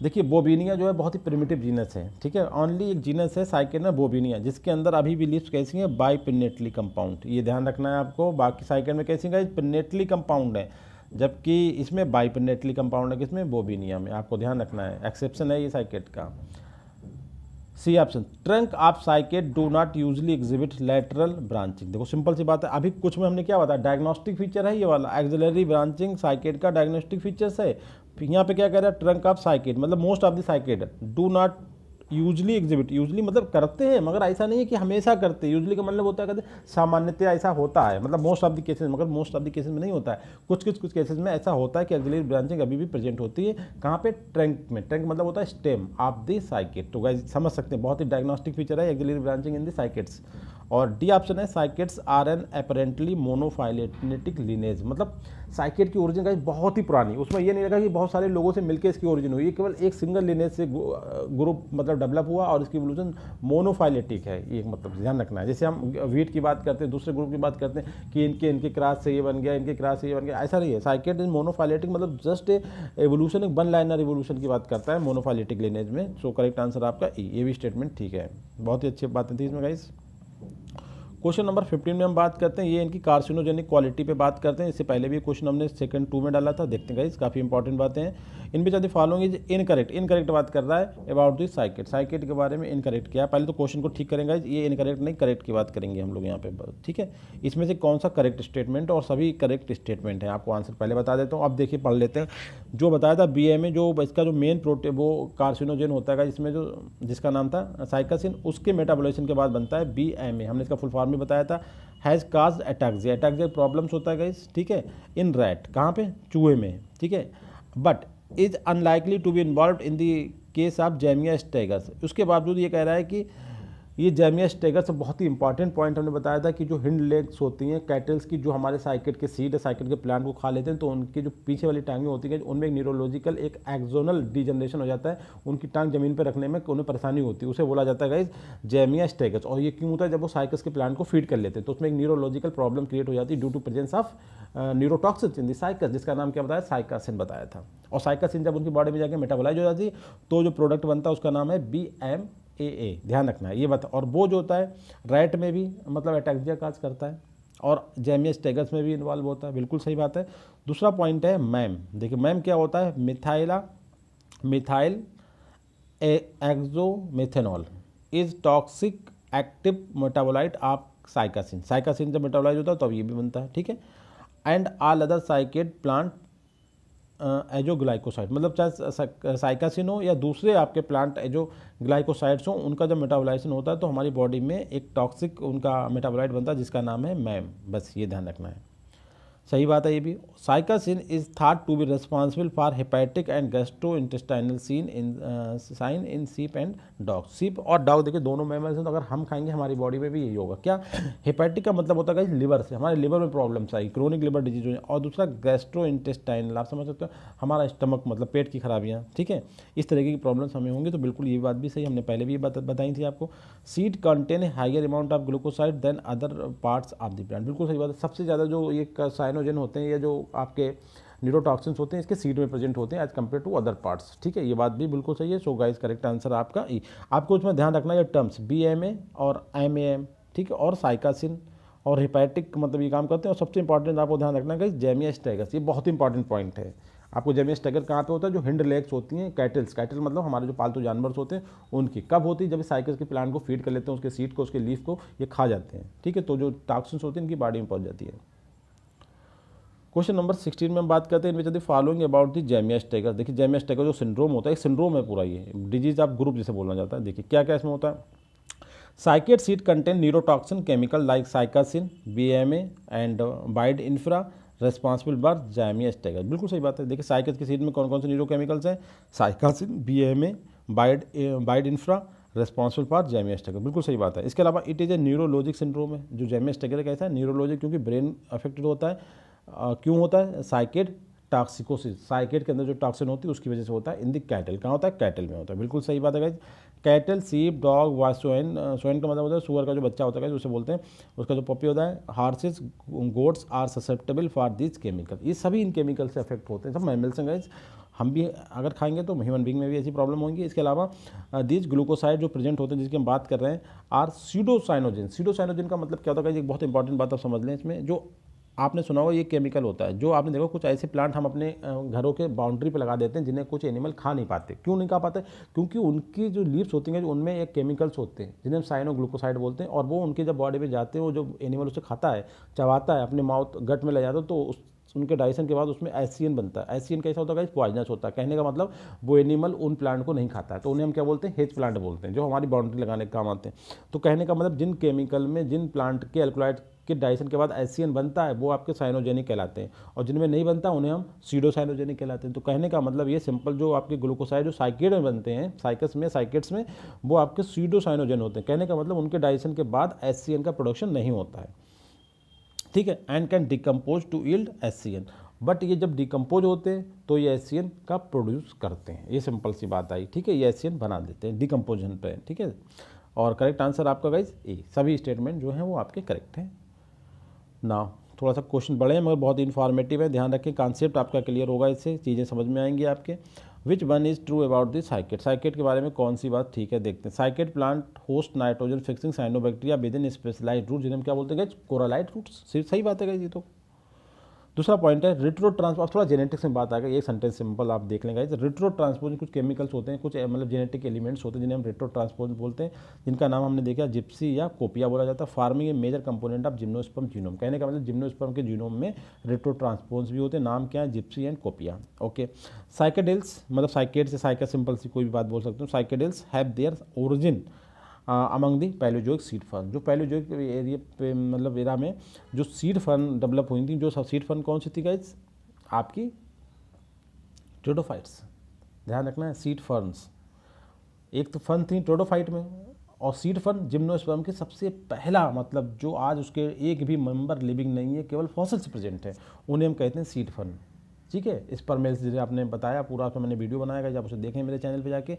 देखिए बोबिनिया जो है बहुत ही प्रिमिटिव जीनस है, ठीक है, ओनली एक जीनस है साइकेट में बोबिनिया, जिसके अंदर अभी भी लीव्स कैसी हैं, बाई पिनेटली कंपाउंड, ये ध्यान रखना है आपको। बाकी साइकेट में कैसी गाइस, पिनेटली कंपाउंड है, जबकि इसमें बाई पिनेटली कंपाउंड है, किसमें, बोबिनिया में, आपको ध्यान रखना है, एक्सेप्शन है ये साइकेट का। C option, trunk of cycad do not usually exhibit lateral branching. देखो सिंपल सी बात है, अभी कुछ में हमने क्या बताया, डायग्नोस्टिक फीचर है ये वाला, एक्सिलरी ब्रांचिंग साइकेट का डायग्नोस्टिक फीचर्स है। यहाँ पे क्या कह रहा है, ट्रंक ऑफ साइकेट मतलब most of the साइकेट do not usually exhibit, usually मतलब करते हैं, मगर ऐसा नहीं है कि हमेशा करते हैं। यूजली का मतलब होता है कहते सामान्यतः ऐसा होता है, मतलब मोस्ट ऑफ द केसेस, मगर मोस्ट ऑफ द केसेस में नहीं होता है। कुछ केसेस में ऐसा होता है कि एक्सिलरी ब्रांचिंग अभी भी प्रेजेंट होती है। कहाँ पे, ट्रंक में। ट्रंक मतलब होता है स्टेम ऑफ द साइकेट। तो गाइस समझ सकते हैं, बहुत ही डायग्नोस्टिक फीचर है axillary branching in the cycads. और डी ऑप्शन है, cycads are an apparently monophyletic lineage, मतलब साइकेट की ओरिजिन गाइस बहुत ही पुरानी, उसमें ये नहीं लगा कि बहुत सारे लोगों से मिलकर इसकी ओरिजिन हुई, ये केवल एक सिंगल लिनेज से ग्रुप मतलब डेवलप हुआ, और इसकी इवोल्यूशन मोनोफाइलेटिक है, ये मतलब ध्यान रखना है। जैसे हम वीट की बात करते हैं, दूसरे ग्रुप की बात करते हैं कि इनके क्रॉस से ये बन गया, इनके क्रॉस से ये बन गया, ऐसा नहीं है। साइकेट इज मोनोफाइलेटिक, मतलब जस्ट एवोल्यूशन, एक वन लाइनर एवोल्यूशन की बात करता है मोनोफाइलेटिक लिनेज में। सो करेक्ट आंसर आपका ई, ये भी स्टेटमेंट ठीक है। बहुत ही अच्छी बात थी इसमें गाइस। क्वेश्चन नंबर 15 में हम बात करते हैं, ये इनकी कार्सिनोजेनिक क्वालिटी पे बात करते हैं। इससे पहले भी क्वेश्चन हमने सेकंड 2 में डाला था, देखते हैं गाइस, काफ़ी इंपॉर्टेंट बातें हैं। इन बीच फॉलोइंग इज इनकरेक्ट बात कर रहा है अबाउट दिस साइकेट, साइकेट के बारे में इनकरेक्ट किया। पहले तो क्वेश्चन को ठीक करेंगे, ये इनकरेक्ट नहीं करेक्ट की बात करेंगे हम लोग यहाँ पे, ठीक है। इसमें से कौन सा करेक्ट स्टेटमेंट, और सभी करेक्ट स्टेटमेंट है, आपको आंसर पहले बता देता हूँ। अब देखिए पढ़ लेते हैं। जो बताया था बी में, जो इसका जो मेन प्रोटीन वो कार्सिनोजेन होता है इसमें, जो जिसका नाम था साइकासिन, उसके मेटाबोलाइजेशन के बाद बनता है बी हमने इसका फुल फॉर्म भी बताया था। Has cause ataxia, ataxia problems होता है गाइस, ठीक है, इन रैट, कहाँ पे, चूहे में, ठीक है, but is unlikely to be involve in the case of जैमिया स्टेगस। उसके बावजूद ये कह रहा है कि ये जैमिया स्टेगस से बहुत ही इंपॉर्टेंट पॉइंट हमने बताया था कि जो हिंड लेग्स होती हैं कैटल्स की, जो हमारे साइकेट के सीड है, साइकेट के प्लांट को खा लेते हैं, तो उनकी जो पीछे वाली टांगें होती हैं उनमें एक न्यूरोलॉजिकल एक एक्सोनल डिजनरेशन हो जाता है, उनकी टांग जमीन पर रखने में उन्हें परेशानी होती है, उसे बोला जाता है गाइस जैमिया स्टेगस। और ये क्यों होता है, जब वो साइकस के प्लांट को फीड कर लेते हैं तो उसमें एक न्यूरोलॉजिकल प्रॉब्लम क्रिएट हो जाती है due to presence of neurotoxins in the Cycas, जिसका नाम क्या बताया, साइकासिन बताया था। और साइकासिन जब उनकी बॉडी में जाकर मेटाबोलाइज हो जाती है तो जो प्रोडक्ट बनता है उसका नाम है BMAA, ध्यान रखना है ये बात। और वो जो होता है रैट में भी मतलब एटैक्सिया काज करता है, और जैमिया स्टेगस में भी इन्वॉल्व होता है, बिल्कुल सही बात है। दूसरा पॉइंट है मैम, देखिए मैम क्या होता है, methyl azoxymethanol is toxic active metabolite of cycasin, cycasin जब मेटाबोलाइज होता है तब ये भी बनता है, ठीक है। And all other cycad plant azoglycoside, मतलब चाहे साइकासिन हो या दूसरे आपके प्लांट एजोग्लाइकोसाइड्स हो, उनका जब मेटाबोलाइजेशन होता है तो हमारी बॉडी में एक टॉक्सिक उनका मेटाबोलाइट बनता है जिसका नाम है मैम, बस ये ध्यान रखना है, सही बात है ये भी। Cycasin is thought to be responsible for hepatic and gastro intestinal sign in sheep and dog. सीप और डॉग देखिए दोनों मैमल्स हैं, तो अगर हम खाएंगे हमारी बॉडी में भी यही होगा। क्या हेपेटिक का मतलब होता है लिवर से, हमारे लिवर में प्रॉब्लम्स आई, क्रोनिक लिवर डिजीज हो, और दूसरा गैस्ट्रो इंटेस्टाइनल, आप समझ सकते हो हमारा स्टमक मतलब पेट की खराबियाँ, ठीक है, इस तरीके की प्रॉब्लम्स हमें होंगी। तो बिल्कुल ये बात भी सही, हमने पहले भी ये बात बताई थी आपको। Seed contain higher amount of glucoside than other parts of the plant, बिल्कुल सही बात है। सबसे ज़्यादा जो ये साइनोजेन होते हैं या जो आपके न्यूरोटॉक्सिन्स होते हैं इसके सीड में प्रेजेंट होते हैं as compare to other parts, ठीक है, ये बात भी बिल्कुल सही है। सो गाइस करेक्ट आंसर आपका ई। आपको इसमें ध्यान रखना है टर्म्स BMA और MAM, ठीक है, और साइकासिन और हेपेटिक मतलब ये काम करते हैं। और सबसे इंपॉर्टेंट आपको ध्यान रखना है जैमिया स्टेगस, ये बहुत इंपॉर्टेंट पॉइंट है। आपको जैमिया स्टेगस कहाँ पे होता है, जो हिंड लेग्स होती हैं कैटल्स, कैटल मतलब हमारे जो पालतू जानवर होते हैं उनकी, कब होती है, जब साइकस के प्लांट को फीड कर लेते हैं, उसके सीड को, उसके लीफ को ये खा जाते हैं, ठीक है, तो जो टॉक्सिन्स होते हैं इनकी बॉडी में पहुँच जाती है। क्वेश्चन नंबर 16 में हम बात करते हैं इनमें फॉलोइंग अबाउट दी जैमिया स्टेगस। देखिए जैमिया स्टेगस जो सिंड्रोम होता है, एक सिंड्रोम है पूरा, ये डिजीज ऑफ ग्रुप जिसे बोलना जाता है। देखिए क्या क्या इसमें होता है, cycad seed contain neurotoxin chemical like cycasin, BMA and बाइड इंफ्रा रेस्पॉन्सिबल फॉर जैमिया स्टेगस, बिल्कुल सही बात है। देखिए साइकेट की सीड में कौन कौन से न्यूरोकेमिकल्स हैं, साइकासिन, BMA, बाइड इंफ्रा रेस्पॉन्सिबल फॉर जैमिया स्टेगस, बिल्कुल सही बात है। इसके अलावा it is a neurologic syndrome है, जो जैमिया स्टेगस कैसा है, न्यूरोलॉजिक, क्योंकि ब्रेन अफेक्टेड होता है। क्यों होता है, साइकेट टॉक्सिकोसिस, साइकेट के अंदर जो टॉक्सिन होती है उसकी वजह से होता है इन द कैटल। कहाँ होता है? कैटल में होता है। बिल्कुल सही बात है गाइज। कैटल, सीप, डॉग, वास्वेन, स्वैन का मतलब होता है सुअर का जो बच्चा होता है गाइज, उसे बोलते हैं, उसका जो पपी होता है। Horses, goats are susceptible for this chemical, ये सभी इन केमिकल से अफेक्ट होते हैं, सब मैमल्स हैं गाइज। हम भी अगर खाएंगे तो ह्यूमन बींग में भी ऐसी प्रॉब्लम होंगी। इसके अलावा दीज ग्लूकोसाइड जो प्रेजेंट होते हैं जिसकी हम बात कर रहे हैं आर सीडोसाइनोजिन। सीडोसाइनोजिन का मतलब क्या होता है? एक बहुत इंपॉर्टेंट बात आप समझ लें इसमें, जो आपने सुना होगा ये केमिकल होता है, जो आपने देखो कुछ ऐसे प्लांट हम अपने घरों के बाउंड्री पे लगा देते हैं जिन्हें कुछ एनिमल खा नहीं पाते। क्यों नहीं खा पाते? क्योंकि उनकी जो लीव्स होती हैं उनमें एक केमिकल्स होते हैं जिन्हें हम साइनोग्लूकोसाइड बोलते हैं, और वो उनके जब बॉडी में जाते हैं, वो जो एनिमल उसे खाता है, चबाता है, अपने माउथ गट में ले जाता है, तो उनके डाइजेशन के बाद उसमें एसियन बनता है। एसियन कैसा होता है? पॉइजनस होता है। कहने का मतलब वो एनिमल उन प्लांट को नहीं खाता है, तो उन्हें हम क्या बोलते हैं? हेज प्लांट बोलते हैं, जो हमारी बाउंड्री लगाने के काम आते हैं। तो कहने का मतलब जिन केमिकल में, जिन प्लांट के एल्कोलाइड के डाइजेशन के बाद एसियन बनता है वो आपके साइनोजेनिक कहलाते हैं, और जिनमें नहीं बनता उन्हें हम सीडोसाइनोजेनिक कहलाते हैं। तो कहने का मतलब ये सिंपल, जो आपके ग्लूकोसाइड जो साइकेट में बनते हैं, साइकेट्स में, वो आपके सीडोसाइनोजेन होते हैं। कहने का मतलब उनके डाइजेशन के बाद एसियन का प्रोडक्शन नहीं होता है, ठीक है। And can decompose to yield asian, but ये जब डिकम्पोज होते हैं तो ये एसियन का प्रोड्यूस करते हैं। ये सिंपल सी बात आई, ठीक है। ये एसियन बना देते हैं डिकम्पोजन पे, ठीक है। और करेक्ट आंसर आपका गाइज ए। सभी स्टेटमेंट जो हैं वो आपके करेक्ट हैं ना। थोड़ा सा क्वेश्चन बड़े हैं मगर बहुत इन्फॉर्मेटिव है, ध्यान रखें, कॉन्सेप्ट आपका क्लियर होगा, इससे चीज़ें समझ में आएंगी आपके। Which one is true about this साइकेट? Cycad के बारे में कौन सी बात ठीक है, देखते हैं। Cycad plant host nitrogen fixing cyanobacteria within specialised root, जिन्हें हम क्या बोलते हैं? Coralloid roots. सही बात है ये तो। दूसरा पॉइंट है रिट्रो ट्रांसपोज, थोड़ा जेनेटिक्स में बात आ गई, एक सेंटेंस सिंपल आप देख लेंगे। रिट्रो ट्रांसपोज कुछ केमिकल्स होते हैं, कुछ मतलब जेनेटिक एलिमेंट्स होते हैं जिन्हें हम रिट्रो ट्रांसपोज बोलते हैं, जिनका नाम हमने देखा जिप्सी या कोपिया बोला जाता है। Forming a major component of gymnosperm genome, कहने का मतलब जिम्नोस्पर्म के जीनोम में रिट्रो ट्रांसपोज भी होते हैं। नाम क्या है? Gypsy and copia, okay. Cycadales, मतलब साइकेड से साइका, सिंपल सी कोई भी बात बोल सकते हो। Cycadales have their origin among the Palaeozoic seed fern, जो पैलोजोइक एरिया पे मतलब एरा में जो सीड फर्न डेवलप हुई थी, जो सीड फर्न कौन सी थी गाइस? आपकी ट्रोडोफाइट्स। ध्यान रखना है, सीड फर्न्स, एक तो फर्न थी ट्रोडोफाइट में, और सीड फर्न जिम्नोस्पर्म के सबसे पहला, मतलब जो आज उसके एक भी मेंबर लिविंग नहीं है, केवल फॉसिल्स प्रेजेंट है, उन्हें हम कहते हैं सीड फर्न, ठीक है। स्पर्मेल्स जिसे आपने बताया पूरा, तो मैंने वीडियो बनाया जब उसे देखें मेरे चैनल पे जाके।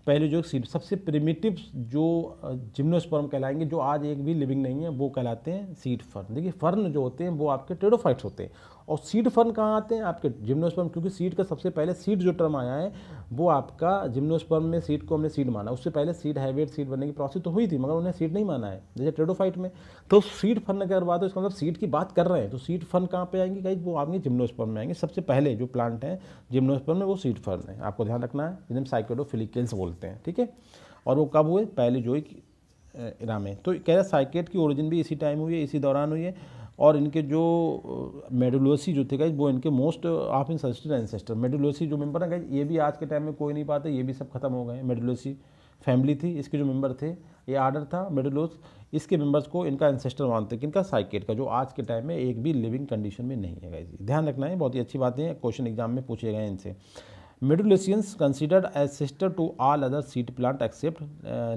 पहले जो सीड, सबसे प्रिमिटिव जो जिम्नोस्पर्म कहलाएंगे, जो आज एक भी लिविंग नहीं है, वो कहलाते हैं सीड फर्न। देखिए फर्न जो होते हैं वो आपके टेरोफाइट्स होते हैं, और सीड फर्न कहाँ आते हैं? आपके जिम्नोस्पर्म, क्योंकि सीड का सबसे पहले सीड जो टर्म आया है वो आपका जिम्नोस्पर्म में सीड को हमने सीड माना। उससे पहले सीड हाइब्रिड सीड बनने की प्रोसेस तो हुई थी, मगर उन्हें सीड नहीं माना है, जैसे टेरोफाइट में। तो सीड फर्न अगर बात है, इसका मतलब सीड की बात कर रहे हैं, तो सीड फर्न कहाँ पे आएंगे गाइस? वो आएंगे जिम्नोस्पर्म में आएंगे। सबसे पहले जो प्लांट है जिम्नोस्पर्म में, वो सीड फर्न है, आपको ध्यान रखना है, जिन्हें साइकेडोफिलिकल्स बोलते हैं, ठीक है। और वो कब हुए? पैलियोजोइक एरा में। तो कह रहा साइकेट की ओरिजिन भी इसी टाइम हुई है, इसी दौरान हुई है, और इनके जो मेडुलोसी जो थे गाइज, वो इनके मोस्ट ऑफ इंसेस्टर एंसेस्टर। मेडुलोसी जो मेंबर है गाइज, ये भी आज के टाइम में कोई नहीं पाते, ये भी सब खत्म हो गए। मेडुलोसी फैमिली थी, इसके जो मेंबर थे, ये आर्डर था मेडुलोस, इसके मेंबर्स को इनका एंसेस्टर मानते हैं, किनका? साइकेट का, जो आज के टाइम में एक भी लिविंग कंडीशन में नहीं है गाइज। ध्यान रखना है, बहुत ही अच्छी बातें हैं, क्वेश्चन एग्जाम में पूछे गए इनसे। Medullosans considered as sister to all other seed plant except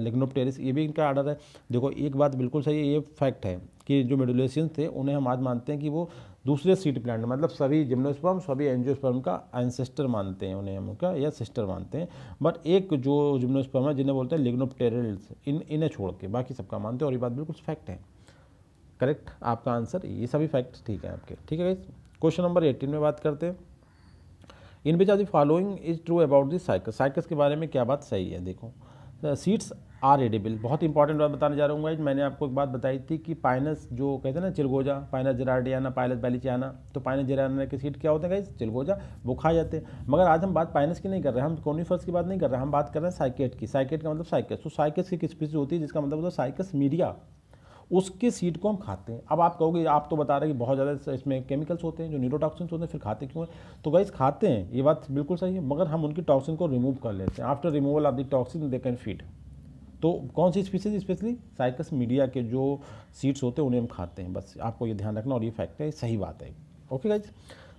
lignopteris, ये भी इनका आर्डर है। देखो एक बात बिल्कुल सही है, ये फैक्ट है कि जो मेडुलेशियंस थे उन्हें हम आज मानते हैं कि वो दूसरे सीड प्लांट, मतलब सभी जिम्नोस्पर्म, सभी एंजियोस्पर्म का एंसेस्टर मानते हैं उन्हें, हम उनका या सिस्टर मानते हैं। बट एक जो जिम्नोस्पर्म है जिन्हें बोलते हैं लिग्नोप्टेरिल्स, इन्हें छोड़ के बाकी सबका मानते हैं, और ये बात बिल्कुल फैक्ट है। करेक्ट आपका आंसर, ये सभी फैक्ट ठीक है आपके, ठीक है। क्वेश्चन नंबर 18 में बात करते हैं। In which of the following is true about this cycas? Cycas के बारे में क्या बात सही है? देखो, सीड्स आर एडिबल, बहुत इंपॉर्टेंट बात बताने जा रहा हूँ गाइज। मैंने आपको एक बात बताई थी कि पाइनस जो कहते हैं ना, चिलगोजा, पाइनस जेरार्डियाना, पाइनस बैलिचियाना, तो पाइनस जेरार्डियाना के सीड क्या होते हैं गाइज? चिलगोजा, वो खाए जाते हैं। मगर आज हम बात पाइनस की नहीं कर रहे हैं, हम कोनिफर्स की बात नहीं कर रहे हैं, हम बात कर रहे हैं साइकेट की। साइकेट का मतलब साइकस, तो साइकस की एक स्पीसीज होती है जिसका मतलब होता है साइकस मीडिया, उसके सीड को हम खाते हैं। अब आप कहोगे, आप तो बता रहे हैं कि बहुत ज़्यादा इसमें केमिकल्स होते हैं जो न्यूरोटॉक्सिन्स होते हैं, फिर खाते क्यों हैं? तो गाइस खाते हैं, ये बात बिल्कुल सही है, मगर हम उनकी टॉक्सिन को रिमूव कर लेते हैं। After removal of the toxin they can feed. तो कौन सी स्पीसीज? स्पेशली साइकस मीडिया के जो सीड्स होते हैं उन्हें हम खाते हैं, बस आपको ये ध्यान रखना, और ये फैक्ट है, सही बात है, ओके गाइज।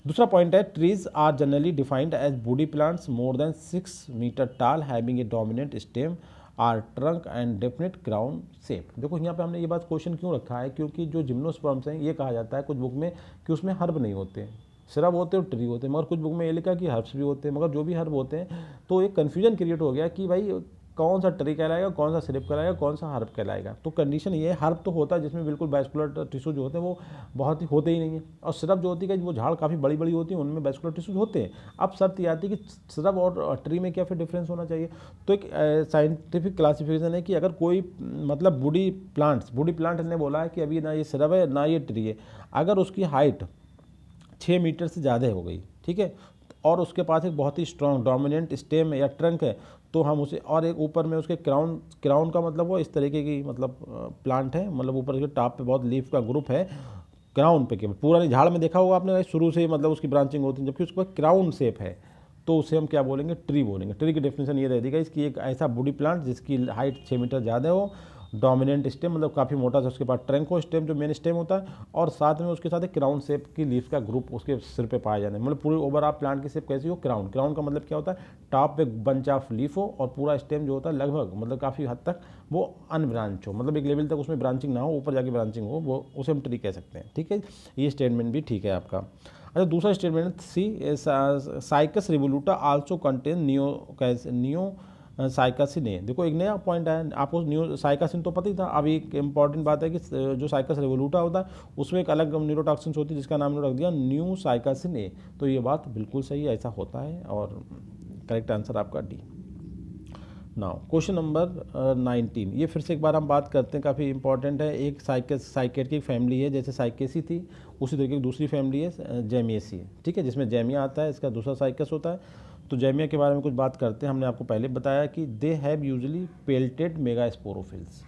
दूसरा पॉइंट है, trees are generally defined as woody plants more than 6 metre tall having a dominant stem or trunk and definite ground shape. देखो यहाँ पे हमने ये बात क्वेश्चन क्यों रखा है, क्योंकि जो जिम्नोस्पर्म्स हैं, ये कहा जाता है कुछ बुक में कि उसमें हर्ब नहीं होते, श्रब होते हैं और ट्री होते हैं, मगर कुछ बुक में ये लिखा कि हर्ब्स भी होते हैं, मगर जो भी हर्ब होते हैं तो एक कन्फ्यूजन क्रिएट हो गया कि भाई कौन सा ट्री कहलाएगा, कौन सा श्रब कहलाएगा, कौन सा हर्ब कहलाएगा। तो कंडीशन ये है, हर्ब तो होता है जिसमें बिल्कुल वैस्कुलर टिश्यू जो होते हैं वो बहुत ही होते ही नहीं है, और श्रब जो होती है वो झाड़ काफ़ी बड़ी बड़ी होती है, उनमें वैस्कुलर टिश्यूज होते हैं। अब शर्त ये आती है कि श्रब और ट्री में क्या फिर डिफरेंस होना चाहिए। तो एक साइंटिफिक क्लासिफिकेशन है कि अगर कोई मतलब वुडी प्लांट ने बोला है कि अभी ना ये श्रब है ना ये ट्री है, अगर उसकी हाइट 6 मीटर से ज़्यादा हो गई, ठीक है, और उसके पास एक बहुत ही स्ट्रॉन्ग डोमिनेंट स्टेम या ट्रंक है, तो हम उसे, और एक ऊपर में उसके क्राउन का मतलब वो इस तरीके की मतलब प्लांट है, मतलब ऊपर के टॉप पे बहुत लीफ का ग्रुप है, क्राउन पे केवल, पूरा नहीं, झाड़ में देखा होगा आपने शुरू से मतलब उसकी ब्रांचिंग होती है, जबकि उसके पास क्राउन शेप है, तो उसे हम क्या बोलेंगे, ट्री बोलेंगे। ट्री की डेफिनेशन ये रहेगी इसकी, एक ऐसा वुडी प्लांट जिसकी हाइट 6 मीटर ज़्यादा हो, डोमिनेंट स्टेम मतलब काफ़ी मोटा सा उसके पास ट्रंक हो, स्टेम जो मेन स्टेम होता है, और साथ में उसके साथ एक क्राउन शेप की लीफ का ग्रुप उसके सिर पे पाया जाना है। मतलब पूरी ओवरऑल प्लांट की शेप कैसी हो, क्राउन का मतलब क्या होता है, टॉप पे बंच ऑफ लीफ हो और पूरा स्टेम जो होता है लगभग मतलब काफ़ी हद तक वो अनब्रांच हो, मतलब एक लेवल तक उसमें ब्रांचिंग ना हो, ऊपर जाके ब्रांचिंग हो, वो उसे हम ट्री कह सकते हैं। ठीक है, ये स्टेटमेंट भी ठीक है आपका। अच्छा, दूसरा statement C, cycas revoluta also contain neo साइकासिन। देखो एक नया पॉइंट है, आपको न्यू साइकासिन तो पता ही था। अब एक इंपॉर्टेंट बात है कि जो साइकस रिवोल्यूटा होता है उसमें एक अलग न्यूरोटॉक्सिन होती है जिसका नाम रख दिया न्यू साइकासिन ए। तो ये बात बिल्कुल सही है, ऐसा होता है, और करेक्ट आंसर आपका डी। नाउ क्वेश्चन नंबर 19, ये फिर से एक बार हम बात करते हैं, काफ़ी इंपॉर्टेंट है। एक साइकेट्रिक फैमिली है, जैसे साइकेसी थी उसी तरीके की दूसरी फैमिली है जेमिएसी, ठीक है, जिसमें जेमिया आता है, इसका दूसरा साइकस होता है। तो जेमिया के बारे में कुछ बात करते हैं। हमने आपको पहले बताया कि दे हैव यूजुअली पेल्टेड मेगास्पोरोफिल्स।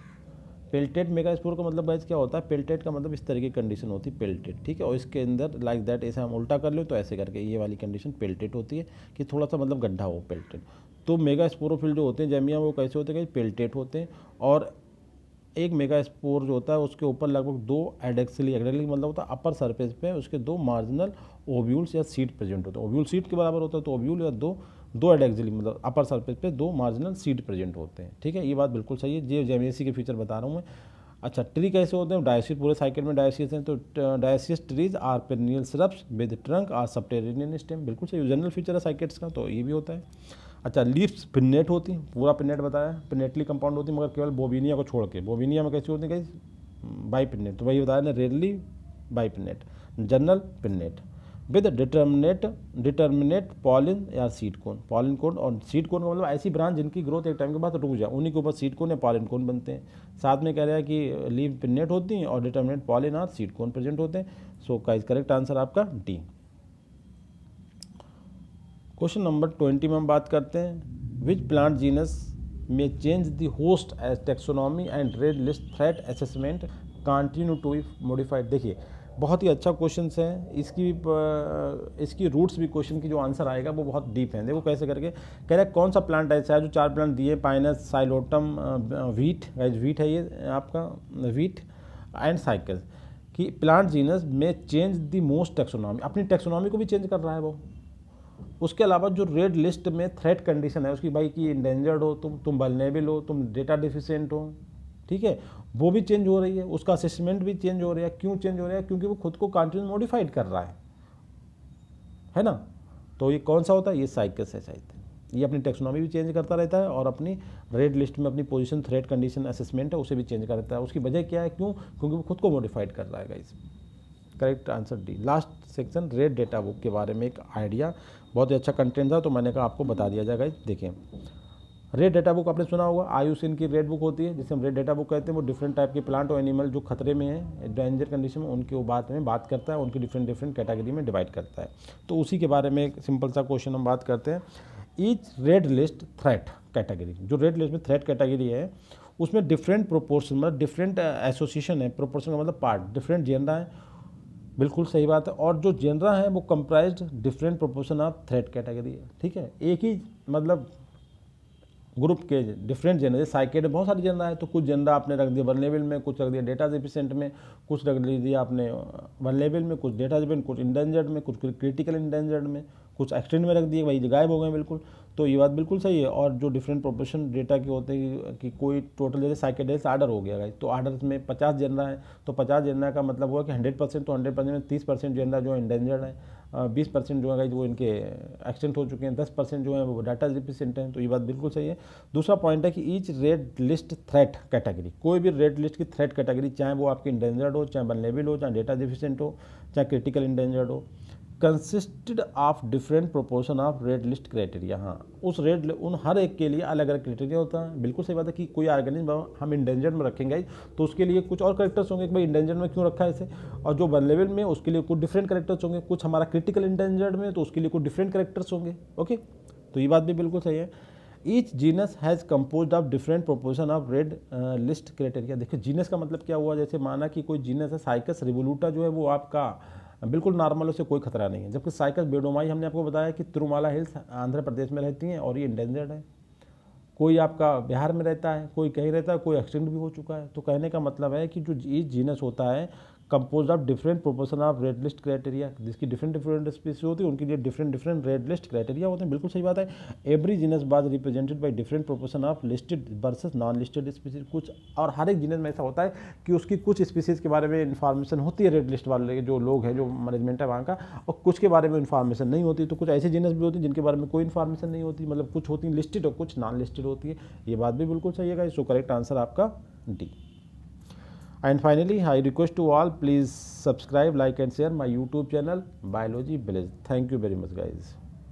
पेल्टेड मेगास्पोर का मतलब गाइस क्या होता है, पेल्टेड का मतलब इस तरह की कंडीशन होती है पेल्टेड, ठीक है, और इसके अंदर लाइक दैट, ऐसे हम उल्टा कर ले तो ऐसे करके ये वाली कंडीशन पेल्टेड होती है कि थोड़ा सा मतलब गड्ढा हो, पेल्टेड। तो मेगास्पोरोफिल जो होते हैं जेमिया वो कैसे होते हैं, पेल्टेड होते हैं, और एक मेगास्पोर जो होता है उसके ऊपर लगभग 2 एडेक्सिली मतलब होता है अपर सरफेस पे उसके 2 मार्जिनल ओव्यूल्स या सीड प्रेजेंट होते हैं। ओव्यूल सीड के बराबर होता है, तो ओव्यूल या दो एडेक्सिली मतलब अपर सरफेस पे 2 मार्जिनल सीड प्रेजेंट होते हैं। ठीक है, ये बात बिल्कुल सही है, ये जेमिएसी के फीचर बता रहा हूँ मैं। अच्छा, ट्री कैसे होते हैं, डायसिस, पूरे साइकिल में डायसिस हैं, तो dioecious trees are perennial shrubs with trunk are subterranean stem, बिल्कुल सही जनरल फीचर है साइकेट्स का, तो ये भी होता है। अच्छा, लीव्स पिन्नेट होती हैं, पूरा पिन्नेट बताया, पिन्नेटली कंपाउंड होती है, मगर केवल बोबिनिया को छोड़ के। बोबिनिया में कैसी होती है कहीं बाई पिन्नेट, तो वही बताया ना, rarely bipinnate, general pinnate with determinate pollen या सीड कोन। पॉलिन कोन और सीड कोन का मतलब ऐसी ब्रांच जिनकी ग्रोथ एक टाइम के बाद रुक जाए, उन्हीं के ऊपर सीड कोन या पॉलिन कोन बनते हैं। साथ में कह रहा है कि लीव पिन्नेट होती हैं और डिटर्मिनेट पॉलिन और सीड कोन प्रेजेंट होते हैं। सो का करेक्ट आंसर आपका डी। क्वेश्चन नंबर 20 में हम बात करते हैं, विच प्लांट जीनस में change the host as taxonomy and red list threat assessment continue to modified. देखिए बहुत ही अच्छा क्वेश्चन है, इसकी रूट्स भी क्वेश्चन की जो आंसर आएगा वो बहुत डीप है। देखो कैसे करके कह रहा है, कौन सा प्लांट ऐसा है जो 4 प्लांट दिए, पाइनस, साइलोटम, वीट है ये आपका, वीट एंड साइकस, कि प्लांट जीनस में चेंज द मोस्ट टेक्सोनॉमी, अपनी टेक्सोनॉमी को भी चेंज कर रहा है वो। उसके अलावा जो रेड लिस्ट में थ्रेट कंडीशन है उसकी, भाई कि इंडेंजर्ड हो तुम वल्नरेबल हो, तुम डेटा डिफिशिएंट हो, ठीक है, वो भी चेंज हो रही है, उसका असेसमेंट भी चेंज हो रहा है। क्यों चेंज हो रहा है, क्योंकि वो खुद को कंटिन्यू मॉडिफाइड कर रहा है ना। तो ये कौन सा होता है, ये साइकस है शायद। ये अपनी टेक्सोनॉमी भी चेंज करता रहता है और अपनी रेड लिस्ट में अपनी पोजीशन, थ्रेट कंडीशन, असेसमेंट है उसे भी चेंज करता है। उसकी वजह क्या है, क्यों, क्योंकि वो खुद को मॉडिफाइड कर रहा है guys. Correct answer D. Last section red data book के बारे में एक आइडिया, बहुत ही अच्छा कंटेंट था तो मैंने कहा आपको बता दिया जाएगा। देखिए रेड डेटा बुक आपने सुना होगा, आयुसिन की रेड बुक होती है जिसे हम रेड डेटा बुक कहते हैं। वो डिफरेंट टाइप के प्लांट और एनिमल जो खतरे में है, डेंजर कंडीशन में, उनके बात करता है, उनकी डिफरेंट कैटेगरी में डिवाइड करता है। तो उसी के बारे में एक सिंपल सा क्वेश्चन हम बात करते हैं। Each red list threat category, जो रेड लिस्ट में थ्रेट कैटेगरी है उसमें डिफरेंट प्रोपोर्शन, मतलब डिफरेंट एसोसिएशन है, प्रोपोर्शन का मतलब पार्ट, डिफरेंट जेनरा है, बिल्कुल सही बात है। और जो जेनरा है वो comprised different proportion of threat category है, ठीक है। एक ही मतलब ग्रुप के डिफरेंट जेनर, जैसे साइकेड में बहुत सारी जेनरा है, तो कुछ जेनरा आपने रख दिया वल्नरेबल में, कुछ रख दिया डेटा डेफिशिएंट में, कुछ रख दिया आपने वल्नरेबल में, कुछ डेटा डिपेंडेंट, कुछ इंडेंजर्ड में, कुछ क्रिटिकल इंडेंजर्ड में, कुछ एक्सटेंड में रख दिए, वही गायब हो गए बिल्कुल। तो ये बात बिल्कुल सही है। और जो डिफरेंट प्रोपोर्शन डेटा के होते हैं कि कोई टोटल जैसे साइकेडेल्स आर्डर हो गया, तो आर्डर में 50 जेनरा है, तो 50 जेनरा का मतलब हुआ कि 100% तो 100% में 30% जेनरा जो है इंडेंजर्ड है, 20% जो है वो इनके एक्सटेंट हो चुके हैं, 10% जो है वो डाटा डिफिशिएंट हैं। तो ये बात बिल्कुल सही है। दूसरा पॉइंट है कि each red list threat category, कोई भी रेड लिस्ट की थ्रेट कैटेगरी, चाहे वो आपकी इंडेंजर्ड हो, चाहे वल्नरेबल हो, चाहे डेटा डिफिशिएंट हो, चाहे क्रिटिकल इंडेंजर्ड हो, consisted of different proportion of red list criteria. हाँ, उस रेड उन हर एक के लिए अलग अलग क्राइटेरिया होता है। बिल्कुल सही बात है कि कोई ऑर्गेनिज्म हम इंडेंजर्ड में रखेंगे तो उसके लिए कुछ और करेक्टर्स होंगे कि भाई इंडेंजर्ड में क्यों रखा है इसे, और जो वल्नरेबल में उसके लिए कुछ डिफरेंट करेक्टर्स होंगे, कुछ हमारा क्रिटिकल इंडेंजर्ड में तो उसके लिए कुछ डिफरेंट करेक्टर्स होंगे। ओके, तो ये बात भी बिल्कुल सही है। Each genus has composed of different proportion of red list criteria. देखिए जीनस का मतलब क्या हुआ, जैसे माना कि कोई जीनस है साइकस रिवोल्यूटा, जो है वो आपका बिल्कुल नॉर्मल, उसे कोई खतरा नहीं है। जबकि साइकस बेडोमाई हमने आपको बताया कि तिरुमाला हिल्स आंध्र प्रदेश में रहती हैं और ये इंडेंजर्ड है। कोई आपका बिहार में रहता है, कोई कहीं रहता है, कोई एक्सटेंट भी हो चुका है। तो कहने का मतलब है कि जो ईच जीनस होता है compose of different proportion of red list criteria, जिसकी डिफरेंट डिफरेंट स्पीसीज होती है उनके लिए different different red list criteria होते हैं। बिल्कुल सही बात है। एवरी जीनस बाज represented by different proportion of listed versus non listed species. कुछ और हर एक जीनस में ऐसा होता है कि उसकी कुछ स्पीसीज के बारे में इन्फॉर्मेशन होती है रेड लिस्ट वाले जो लोग हैं, जो मैनेजमेंट है वहाँ का, और कुछ के बारे में इन्फॉर्मेशन नहीं होती। तो कुछ ऐसे जीनस भी होती हैं जिनके बारे में कोई इन्फॉर्मेशन नहीं होती, मतलब कुछ होती हैं लिस्टेड और कुछ नॉन लिस्टेड होती है। ये बात भी बिल्कुल सही है। सो करेक्ट आंसर आपका D. And finally, I request to all, please subscribe, like and share my YouTube channel Biology Village. Thank you very much guys.